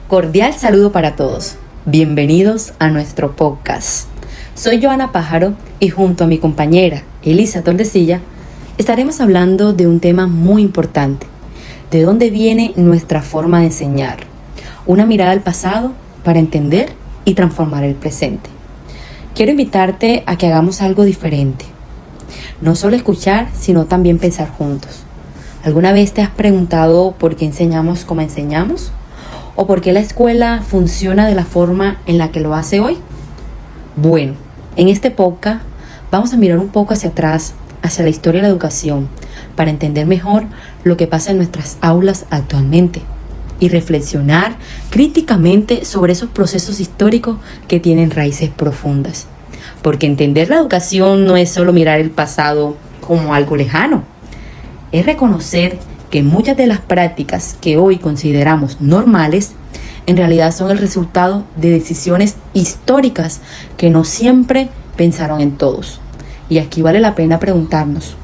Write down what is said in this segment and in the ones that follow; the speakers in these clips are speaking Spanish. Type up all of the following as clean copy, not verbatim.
Cordial saludo para todos. Bienvenidos a nuestro podcast. Soy Joana Pájaro y junto a mi compañera Elisa Tordesilla estaremos hablando de un tema muy importante. ¿De dónde viene nuestra forma de enseñar? Una mirada al pasado para entender y transformar el presente. Quiero invitarte a que hagamos algo diferente. No solo escuchar, sino también pensar juntos. ¿Alguna vez te has preguntado por qué enseñamos como enseñamos? ¿O por qué la escuela funciona de la forma en la que lo hace hoy? Bueno, en este podcast vamos a mirar un poco hacia atrás, hacia la historia de la educación, para entender mejor lo que pasa en nuestras aulas actualmente y reflexionar críticamente sobre esos procesos históricos que tienen raíces profundas. Porque entender la educación no es solo mirar el pasado como algo lejano, es reconocer que muchas de las prácticas que hoy consideramos normales en realidad son el resultado de decisiones históricas que no siempre pensaron en todos. Y aquí vale la pena preguntarnos,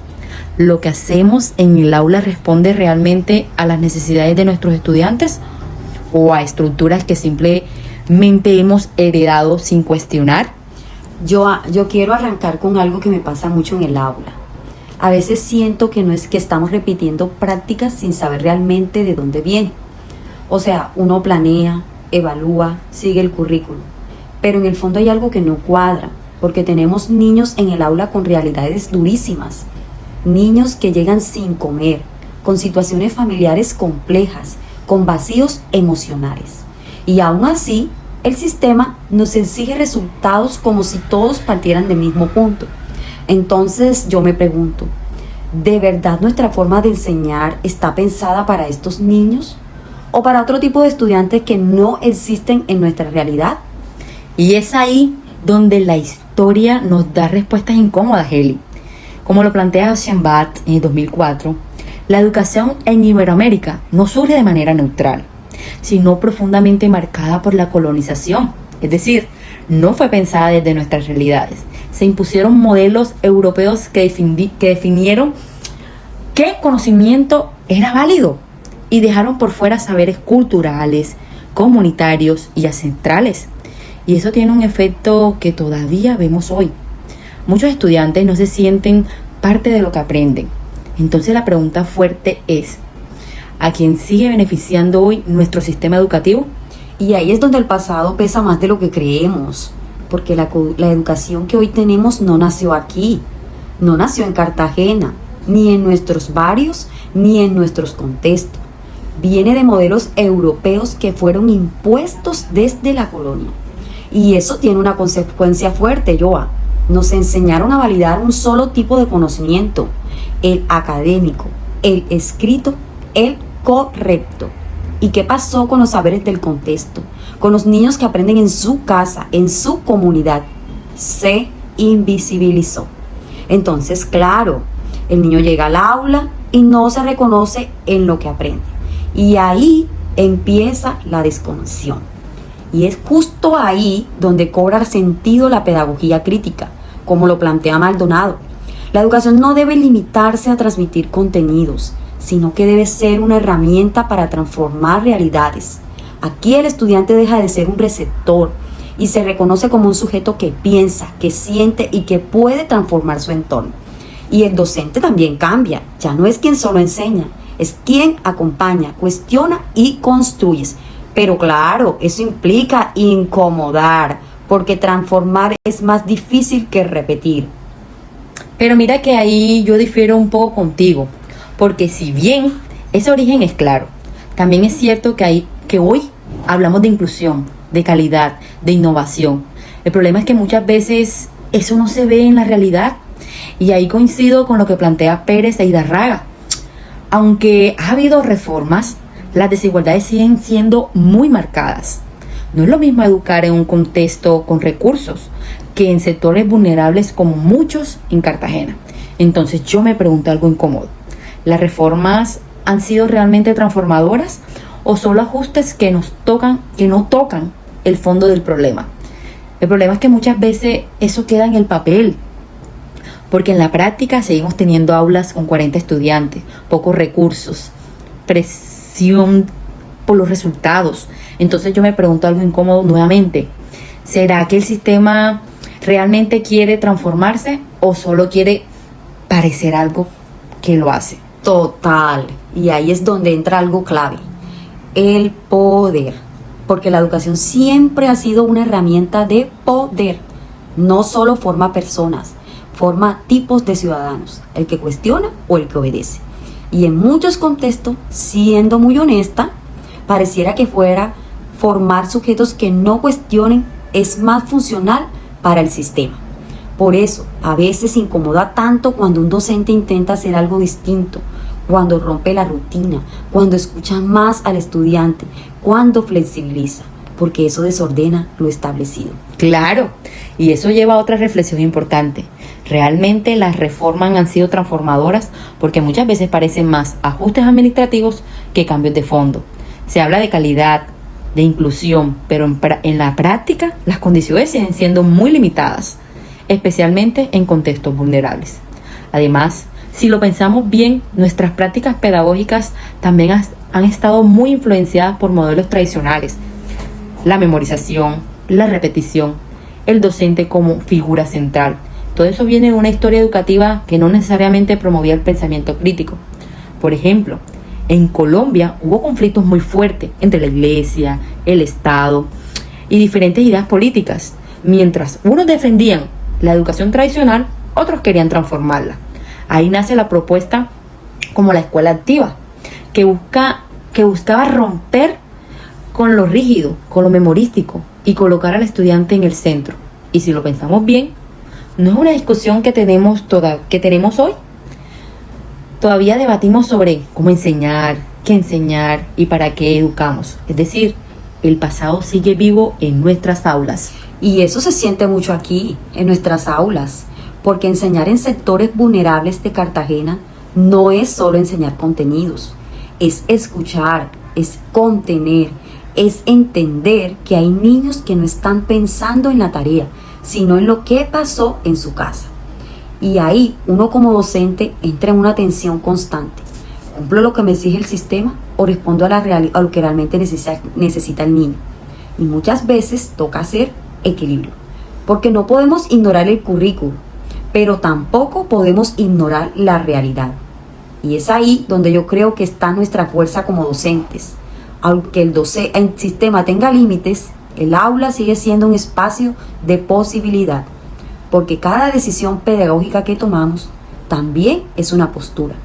¿lo que hacemos en el aula responde realmente a las necesidades de nuestros estudiantes o a estructuras que simplemente hemos heredado sin cuestionar? Yo quiero arrancar con algo que me pasa mucho en el aula. A veces siento que no es que estamos repitiendo prácticas sin saber realmente de dónde viene. O sea, uno planea, evalúa, sigue el currículo. Pero en el fondo hay algo que no cuadra, porque tenemos niños en el aula con realidades durísimas. Niños que llegan sin comer, con situaciones familiares complejas, con vacíos emocionales. Y aún así, el sistema nos exige resultados como si todos partieran del mismo punto. Entonces yo me pregunto, ¿de verdad nuestra forma de enseñar está pensada para estos niños? ¿O para otro tipo de estudiantes que no existen en nuestra realidad? Y es ahí donde la historia nos da respuestas incómodas, Eli. Como lo plantea Schambach en 2004, la educación en Iberoamérica no surge de manera neutral, sino profundamente marcada por la colonización. Es decir, no fue pensada desde nuestras realidades. Se impusieron modelos europeos que definieron qué conocimiento era válido y dejaron por fuera saberes culturales, comunitarios y ancestrales. Y eso tiene un efecto que todavía vemos hoy. Muchos estudiantes no se sienten parte de lo que aprenden. Entonces la pregunta fuerte es, ¿a quién sigue beneficiando hoy nuestro sistema educativo? Y ahí es donde el pasado pesa más de lo que creemos, porque la educación que hoy tenemos no nació aquí, no nació en Cartagena, ni en nuestros barrios, ni en nuestros contextos. Viene de modelos europeos que fueron impuestos desde la colonia. Y eso tiene una consecuencia fuerte, Joa. Nos enseñaron a validar un solo tipo de conocimiento, el académico, el escrito, el correcto. ¿Y qué pasó con los saberes del contexto? Con los niños que aprenden en su casa, en su comunidad. Se invisibilizó. Entonces, claro, el niño llega al aula y no se reconoce en lo que aprende. Y ahí empieza la desconexión. Y es justo ahí donde cobra sentido la pedagogía crítica, como lo plantea Maldonado. La educación no debe limitarse a transmitir contenidos, sino que debe ser una herramienta para transformar realidades. Aquí el estudiante deja de ser un receptor y se reconoce como un sujeto que piensa, que siente y que puede transformar su entorno. Y el docente también cambia, ya no es quien solo enseña, es quien acompaña, cuestiona y construye. Pero claro, eso implica incomodar, porque transformar es más difícil que repetir. Pero mira que ahí yo difiero un poco contigo, porque si bien ese origen es claro, también es cierto que hoy hablamos de inclusión, de calidad, de innovación. El problema es que muchas veces eso no se ve en la realidad, y ahí coincido con lo que plantea Pérez e Hidárraga. Aunque ha habido reformas, las desigualdades siguen siendo muy marcadas. No es lo mismo educar en un contexto con recursos que en sectores vulnerables como muchos en Cartagena. Entonces yo me pregunto algo incómodo. ¿Las reformas han sido realmente transformadoras o solo ajustes que no tocan el fondo del problema? El problema es que muchas veces eso queda en el papel, porque en la práctica seguimos teniendo aulas con 40 estudiantes, pocos recursos, presión por los resultados. Entonces yo me pregunto algo incómodo nuevamente. ¿Será que el sistema realmente quiere transformarse o solo quiere parecer algo que lo hace? Total. Y ahí es donde entra algo clave. El poder. Porque la educación siempre ha sido una herramienta de poder. No solo forma personas, forma tipos de ciudadanos. El que cuestiona o el que obedece. Y en muchos contextos, siendo muy honesta, pareciera que fuera formar sujetos que no cuestionen es más funcional para el sistema. Por eso, a veces incomoda tanto cuando un docente intenta hacer algo distinto, cuando rompe la rutina, cuando escucha más al estudiante, cuando flexibiliza, porque eso desordena lo establecido. Claro, y eso lleva a otra reflexión importante. Realmente las reformas han sido transformadoras porque muchas veces parecen más ajustes administrativos que cambios de fondo. Se habla de calidad, de inclusión, pero en la práctica las condiciones siguen siendo muy limitadas, especialmente en contextos vulnerables. Además, si lo pensamos bien, nuestras prácticas pedagógicas también han estado muy influenciadas por modelos tradicionales. La memorización, la repetición, el docente como figura central. Todo eso viene de una historia educativa que no necesariamente promovía el pensamiento crítico. Por ejemplo, en Colombia hubo conflictos muy fuertes entre la iglesia, el Estado y diferentes ideas políticas. Mientras unos defendían la educación tradicional, otros querían transformarla. Ahí nace la propuesta como la escuela activa, que buscaba romper con lo rígido, con lo memorístico y colocar al estudiante en el centro. Y si lo pensamos bien, no es una discusión que tenemos hoy. Todavía debatimos sobre cómo enseñar, qué enseñar y para qué educamos. Es decir, el pasado sigue vivo en nuestras aulas. Y eso se siente mucho aquí, en nuestras aulas, porque enseñar en sectores vulnerables de Cartagena no es solo enseñar contenidos, es escuchar, es contener, es entender que hay niños que no están pensando en la tarea, sino en lo que pasó en su casa. Y ahí uno como docente entra en una tensión constante. ¿Cumplo lo que me exige el sistema o respondo a lo que realmente necesita el niño? Y muchas veces toca hacer equilibrio, porque no podemos ignorar el currículo, pero tampoco podemos ignorar la realidad. Y es ahí donde yo creo que está nuestra fuerza como docentes. Aunque el sistema tenga límites, el aula sigue siendo un espacio de posibilidad, porque cada decisión pedagógica que tomamos también es una postura.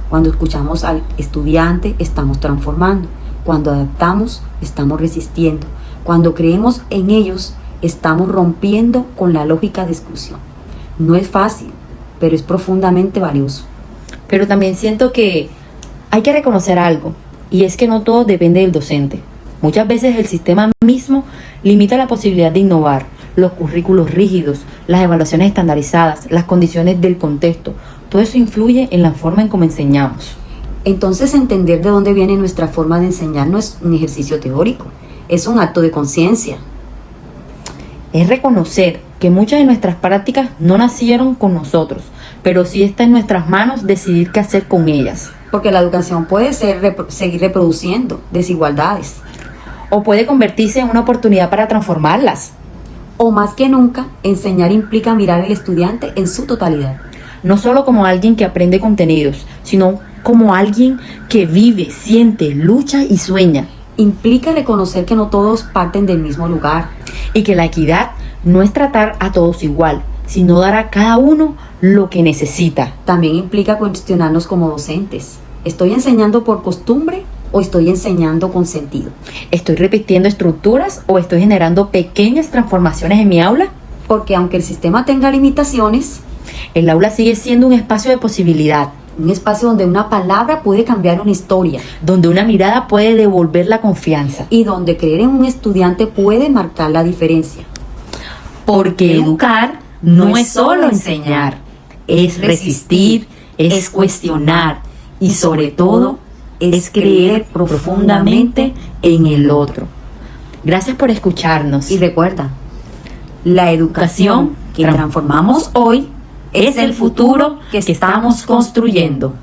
Cuando escuchamos al estudiante, estamos transformando. Cuando adaptamos, estamos resistiendo. Cuando creemos en ellos, estamos rompiendo con la lógica de exclusión. No es fácil, pero es profundamente valioso. Pero también siento que hay que reconocer algo, y es que no todo depende del docente. Muchas veces el sistema mismo limita la posibilidad de innovar. Los currículos rígidos, las evaluaciones estandarizadas, las condiciones del contexto, todo eso influye en la forma en cómo enseñamos. Entonces, entender de dónde viene nuestra forma de enseñar no es un ejercicio teórico, es un acto de conciencia. Es reconocer que muchas de nuestras prácticas no nacieron con nosotros, pero sí está en nuestras manos decidir qué hacer con ellas. Porque la educación puede seguir reproduciendo desigualdades. O puede convertirse en una oportunidad para transformarlas. O más que nunca, enseñar implica mirar al estudiante en su totalidad. No solo como alguien que aprende contenidos, sino como alguien que vive, siente, lucha y sueña. Implica reconocer que no todos parten del mismo lugar. Y que la equidad no es tratar a todos igual, sino dar a cada uno lo que necesita. También implica cuestionarnos como docentes. ¿Estoy enseñando por costumbre o estoy enseñando con sentido? ¿Estoy repitiendo estructuras o estoy generando pequeñas transformaciones en mi aula? Porque aunque el sistema tenga limitaciones, el aula sigue siendo un espacio de posibilidad. Un espacio donde una palabra puede cambiar una historia. Donde una mirada puede devolver la confianza. Y donde creer en un estudiante puede marcar la diferencia. Porque educar no es solo enseñar, es resistir, es cuestionar y sobre todo es creer profundamente en el otro. Gracias por escucharnos. Y recuerda, la educación que transformamos hoy es el futuro que estamos construyendo.